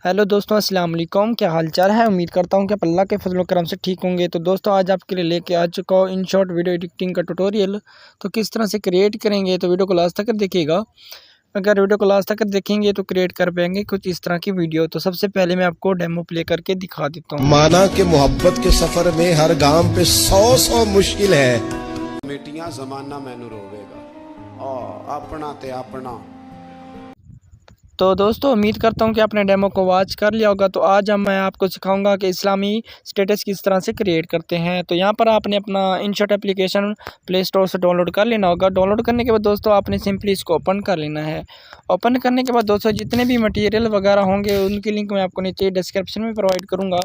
Hello दोस्तों, अस्सलाम वालेकुम। क्या हाल चाल है। उम्मीद करता हूँ कि आप अल्लाह के फजल करम से ठीक होंगे। तो दोस्तों, आज आपके लिए लेके आ चुका हूँ इन शॉर्ट वीडियो एडिटिंग का ट्यूटोरियल। तो किस तरह से क्रिएट करेंगे, तो वीडियो को लास्ट तक देखिएगा। अगर वीडियो को लास्ट तक देखेंगे तो क्रिएट कर पाएंगे कुछ इस तरह की वीडियो। तो सबसे पहले मैं आपको डेमो प्ले करके दिखा देता हूँ। माना कि मोहब्बत के सफर में हर गांव पे 100 मुश्किल है। बेटियां जमाना मैनू रोवेगा अपना ते अपना। तो दोस्तों, उम्मीद करता हूँ कि आपने डेमो को वॉच कर लिया होगा। तो आज मैं आपको सिखाऊंगा कि इस्लामी स्टेटस किस तरह से क्रिएट करते हैं। तो यहाँ पर आपने अपना इनशॉट एप्लीकेशन प्ले स्टोर से डाउनलोड कर लेना होगा। डाउनलोड करने के बाद दोस्तों, आपने सिंपली इसको ओपन कर लेना है। ओपन करने के बाद दोस्तों, जितने भी मटेरियल वगैरह होंगे उनकी लिंक मैं आपको नीचे डिस्क्रिप्शन में प्रोवाइड करूँगा।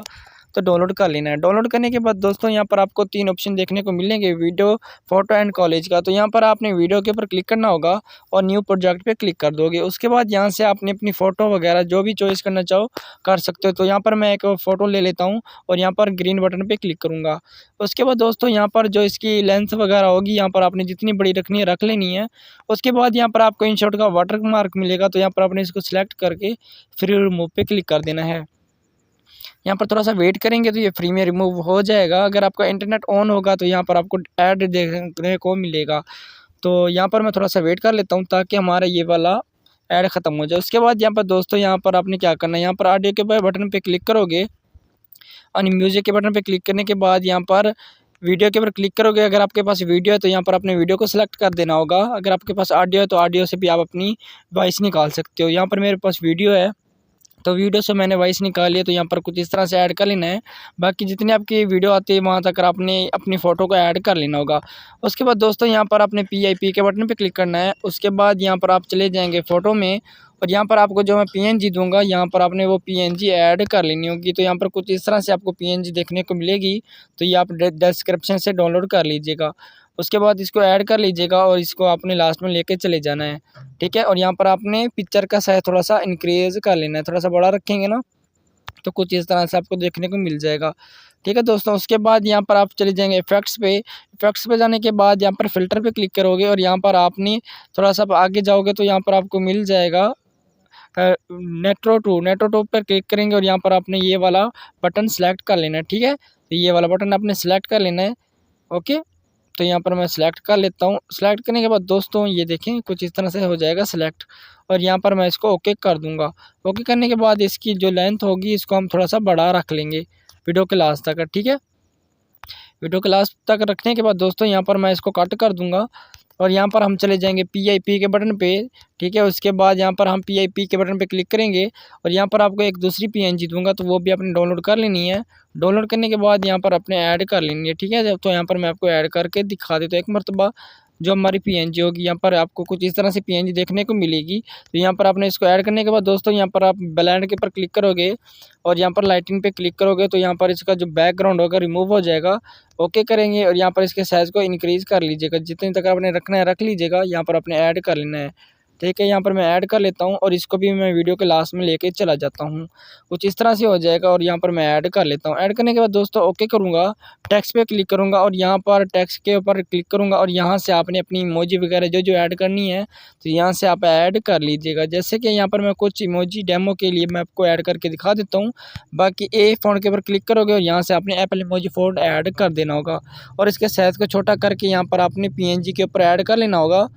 तो डाउनलोड कर लेना है। डाउनलोड करने के बाद दोस्तों, यहाँ पर आपको 3 ऑप्शन देखने को मिलेंगे, वीडियो, फोटो एंड कॉलेज का। तो यहाँ पर आपने वीडियो के ऊपर क्लिक करना होगा और न्यू प्रोजेक्ट पे क्लिक कर दोगे। उसके बाद यहाँ से आपने अपनी फ़ोटो वगैरह जो भी चॉइस करना चाहो कर सकते हो। तो यहाँ पर मैं एक फ़ोटो ले लेता हूँ और यहाँ पर ग्रीन बटन पे क्लिक करूँगा। उसके बाद दोस्तों, यहाँ पर जो इसकी लेंथ वगैरह होगी, यहाँ पर आपने जितनी बड़ी रखनी है रख लेनी है। उसके बाद यहाँ पर आपको इनशॉट का वाटर मार्क मिलेगा। तो यहाँ पर आपने इसको सिलेक्ट करके फिर रिमूव पे क्लिक कर देना है। यहाँ पर थोड़ा सा वेट करेंगे तो ये फ्री में रिमूव हो जाएगा। अगर आपका इंटरनेट ऑन होगा तो यहाँ पर आपको ऐड देखने को मिलेगा। तो यहाँ पर मैं थोड़ा सा वेट कर लेता हूँ ताकि हमारा ये वाला ऐड ख़त्म हो जाए। उसके बाद यहाँ पर दोस्तों, यहाँ पर आपने क्या करना है, यहाँ पर ऑडियो के बटन पे क्लिक करोगे और म्यूज़िक के बटन पे क्लिक करने के बाद यहाँ पर वीडियो के ऊपर क्लिक करोगे। अगर आपके पास वीडियो है तो यहाँ पर अपने वीडियो को सिलेक्ट कर देना होगा। अगर आपके पास ऑडियो है तो ऑडियो से भी आप अपनी वॉइस निकाल सकते हो। यहाँ पर मेरे पास वीडियो है तो वीडियो से मैंने वॉइस निकाली है। तो यहाँ पर कुछ इस तरह से ऐड कर लेना है। बाकी जितनी आपकी वीडियो आती है वहाँ तक आपने अपनी फ़ोटो को ऐड कर लेना होगा। उसके बाद दोस्तों, यहाँ पर आपने PIP के बटन पे क्लिक करना है। उसके बाद यहाँ पर आप चले जाएंगे फ़ोटो में और यहाँ पर आपको जो मैं PNG दूंगा, यहाँ पर आपने वो PNG ऐड कर लेनी होगी। तो यहाँ पर कुछ इस तरह से आपको PNG देखने को मिलेगी। तो ये आप डिस्क्रिप्शन से डाउनलोड कर लीजिएगा। उसके बाद इसको ऐड कर लीजिएगा और इसको आपने लास्ट में लेके चले जाना है, ठीक है। और यहाँ पर आपने पिक्चर का साइज थोड़ा सा इंक्रीज़ कर लेना है। थोड़ा सा बड़ा रखेंगे ना तो कुछ इस तरह से आपको देखने को मिल जाएगा, ठीक है दोस्तों। उसके बाद यहाँ पर आप चले जाएंगे इफेक्ट्स पे। इफेक्ट्स पे जाने के बाद यहाँ पर फ़िल्टर पे क्लिक करोगे और यहाँ पर आपने थोड़ा सा आगे जाओगे तो यहाँ पर आपको मिल जाएगा नेट्रो टू पर क्लिक करेंगे और यहाँ पर आपने ये वाला बटन सेलेक्ट कर लेना है, ठीक है। तो ये वाला बटन आपने सेलेक्ट कर लेना है, ओके। तो यहाँ पर मैं सिलेक्ट कर लेता हूँ। सिलेक्ट करने के बाद दोस्तों, ये देखें कुछ इस तरह से हो जाएगा सिलेक्ट और यहाँ पर मैं इसको ओके कर दूँगा। ओके करने के बाद इसकी जो लेंथ होगी इसको हम थोड़ा सा बड़ा रख लेंगे वीडियो के लास्ट तक, ठीक है। वीडियो के लास्ट तक रखने के बाद दोस्तों, यहाँ पर मैं इसको कट कर दूँगा और यहाँ पर हम चले जाएंगे PIP के बटन पे, ठीक है। उसके बाद यहाँ पर हम PIP के बटन पे क्लिक करेंगे और यहाँ पर आपको एक दूसरी PNG दूंगा तो वो भी आपने डाउनलोड कर लेनी है। डाउनलोड करने के बाद यहाँ पर अपने ऐड कर लेनी है, ठीक है। तो यहाँ पर मैं आपको ऐड करके दिखा देता हूँ एक मरतबा। जो हमारी PNG होगी, यहाँ पर आपको कुछ इस तरह से PNG देखने को मिलेगी। तो यहाँ पर आपने इसको ऐड करने के बाद दोस्तों, यहाँ पर आप ब्लेंड के ऊपर क्लिक करोगे और यहाँ पर लाइटिंग पे क्लिक करोगे तो यहाँ पर इसका जो बैकग्राउंड होगा रिमूव हो जाएगा। ओके करेंगे और यहाँ पर इसके साइज़ को इंक्रीज़ कर लीजिएगा। जितने तक आपने रखना है रख लीजिएगा। यहाँ पर आपने ऐड कर लेना है, ठीक है। यहाँ पर मैं ऐड कर लेता हूँ और इसको भी मैं वीडियो के लास्ट में लेके चला जाता हूँ। कुछ इस तरह से हो जाएगा और यहाँ पर मैं ऐड कर लेता हूँ। ऐड करने के बाद दोस्तों ओके करूँगा, टेक्स्ट पे क्लिक करूँगा और यहाँ पर टेक्स्ट के ऊपर क्लिक करूँगा और यहाँ से आपने अपनी इमोजी वगैरह जो जो ऐड करनी है तो यहाँ से आप ऐड कर लीजिएगा। जैसे कि यहाँ पर मैं कुछ इमोजी डेमो के लिए मैं आपको ऐड करके दिखा देता हूँ। बाकी फ़ॉन्ट के ऊपर क्लिक करोगे और यहाँ से आपने एप्पल इमोजी फ़ॉन्ट ऐड कर देना होगा और इसके साइज़ को छोटा करके यहाँ पर आपने PNG के ऊपर ऐड कर लेना होगा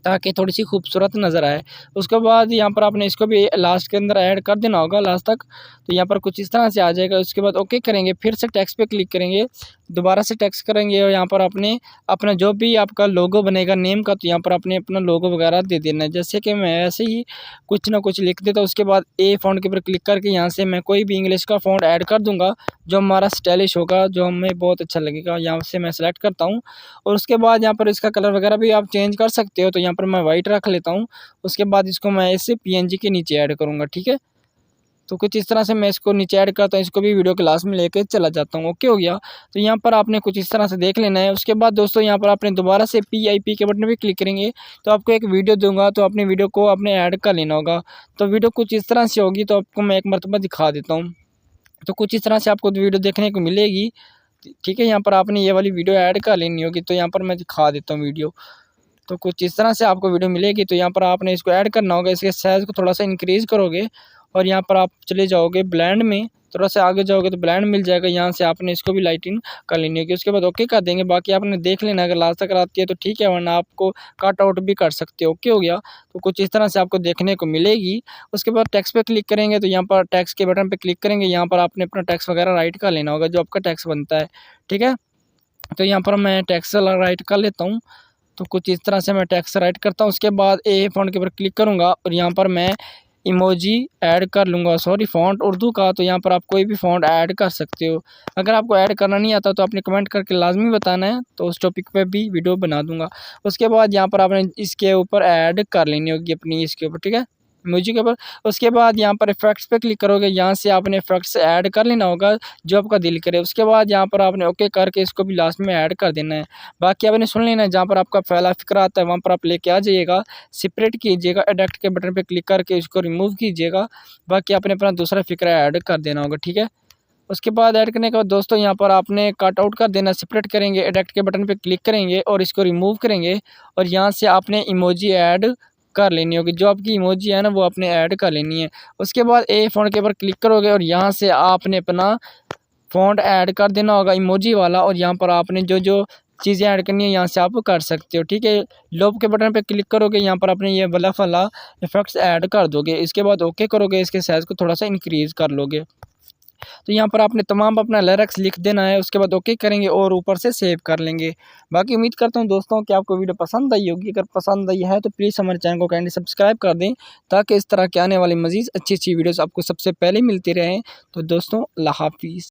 ताकि थोड़ी सी खूबसूरत नज़र आए। उसके बाद यहाँ पर आपने इसको भी लास्ट के अंदर ऐड कर देना होगा लास्ट तक। तो यहाँ पर कुछ इस तरह से आ जाएगा। उसके बाद ओके करेंगे, फिर से टेक्स्ट पे क्लिक करेंगे, दोबारा से टेक्स्ट करेंगे और यहाँ पर आपने अपना जो भी आपका लोगो बनेगा नेम का, तो यहाँ पर आपने अपना लोगो वगैरह दे देना है। जैसे कि मैं ऐसे ही कुछ ना कुछ लिख देता हूँ। उसके बाद फ़ॉन्ट के ऊपर क्लिक करके यहाँ से मैं कोई भी इंग्लिश का फ़ॉन्ट ऐड कर दूँगा जो हमारा स्टाइलिश होगा, जो हमें बहुत अच्छा लगेगा। यहाँ से मैं सेलेक्ट करता हूँ और उसके बाद यहाँ पर इसका कलर वगैरह भी आप चेंज कर सकते हो। तो यहाँ पर मैं वाइट रख लेता हूँ। उसके बाद इसको मैं इसे PNG के नीचे ऐड करूँगा, ठीक है। तो कुछ इस तरह से मैं इसको नीचे ऐड करता हूँ। इसको भी वीडियो के लास्ट में लेके चला जाता हूँ, ओके हो गया। तो यहाँ पर आपने कुछ इस तरह से देख लेना है। उसके बाद दोस्तों, यहाँ पर आपने दोबारा से PIP के बटन पे क्लिक करेंगे तो आपको एक वीडियो दूंगा तो अपने वीडियो को आपने ऐड कर लेना होगा। तो वीडियो कुछ इस तरह से होगी। तो आपको मैं एक मरतबा दिखा देता हूँ। तो कुछ इस तरह से आपको वीडियो देखने को मिलेगी, ठीक है। यहाँ पर आपने ये वाली वीडियो ऐड कर लेनी होगी। तो यहाँ पर मैं दिखा देता हूँ वीडियो। तो कुछ इस तरह से आपको वीडियो मिलेगी। तो यहाँ पर आपने इसको ऐड करना होगा। इसके साइज़ को थोड़ा सा इंक्रीज़ करोगे और यहाँ पर आप चले जाओगे ब्लेंड में, थोड़ा सा आगे जाओगे तो ब्लेंड मिल जाएगा। यहाँ से आपने इसको भी लाइटिंग कर लेनी होगी। उसके बाद ओके कर देंगे। बाकी आपने देख लेना, अगर लास्ट तक आती है तो ठीक है, वरना आपको कट आउट भी कर सकते हो। ओके हो गया, तो कुछ इस तरह से आपको देखने को मिलेगी। उसके बाद टैक्स पे क्लिक करेंगे तो यहाँ पर टैक्स के बटन पे क्लिक करेंगे। यहाँ पर आपने अपना टैक्स वगैरह राइट कर लेना होगा, जो आपका टैक्स बनता है, ठीक है। तो यहाँ पर मैं टैक्स राइट कर लेता हूँ। तो कुछ इस तरह से मैं टैक्स राइट करता हूँ। उसके बाद ए फ़ॉन्ट के ऊपर क्लिक करूँगा और यहाँ पर मैं इमोजी ऐड कर लूँगा। सॉरी, फ़ॉन्ट उर्दू का, तो यहाँ पर आप कोई भी फ़ॉन्ट ऐड कर सकते हो। अगर आपको ऐड करना नहीं आता तो आपने कमेंट करके लाजमी बताना है, तो उस टॉपिक पे भी वीडियो बना दूँगा। उसके बाद यहाँ पर आपने इसके ऊपर ऐड कर लेनी होगी अपनी इसके ऊपर, ठीक है, इमोजी के ऊपर। उसके बाद यहाँ पर इफेक्ट्स पे क्लिक करोगे, यहाँ से आपने इफेक्ट्स ऐड कर लेना होगा जो आपका दिल करे। उसके बाद यहाँ पर आपने ओके करके इसको भी लास्ट में ऐड कर देना है। बाकी आपने सुन लेना है, जहाँ पर आपका फैला फिक्रा आता है वहाँ पर आप लेके आ जाइएगा, सेपरेट कीजिएगा, एडिट के बटन पे क्लिक करके इसको रिमूव कीजिएगा। बाकी आपने अपना दूसरा फिक्रा ऐड कर देना होगा, ठीक है। उसके बाद ऐड करने के बाद दोस्तों यहाँ पर आपने कट आउट कर देना, सेपरेट करेंगे, एडिट के बटन पे क्लिक करेंगे और इसको रिमूव करेंगे और यहाँ से आपने इमोजी ऐड कर लेनी होगी। जो आपकी इमोजी है ना वो आपने ऐड कर लेनी है। उसके बाद ए फ़ॉन्ट के ऊपर क्लिक करोगे और यहाँ से आपने अपना फ़ॉन्ट ऐड कर देना होगा इमोजी वाला, और यहाँ पर आपने जो जो चीज़ें ऐड करनी है यहाँ से आप कर सकते हो, ठीक है। लोब के बटन पे क्लिक करोगे, यहाँ पर आपने ये वाला फला इफेक्ट्स ऐड कर दोगे। इसके बाद ओके करोगे, इसके साइज़ को थोड़ा सा इंक्रीज़ कर लोगे। तो यहाँ पर आपने तमाम अपना लिरिक्स लिख देना है। उसके बाद ओके करेंगे और ऊपर से सेव कर लेंगे। बाकी उम्मीद करता हूँ दोस्तों कि आपको वीडियो पसंद आई होगी। अगर पसंद आई है तो प्लीज़ हमारे चैनल को काइंडली सब्सक्राइब कर दें, ताकि इस तरह के आने वाली मज़ीद अच्छी वीडियोज़ आपको सबसे पहले मिलती रहें। तो दोस्तों, अल्लाह हाफिज़।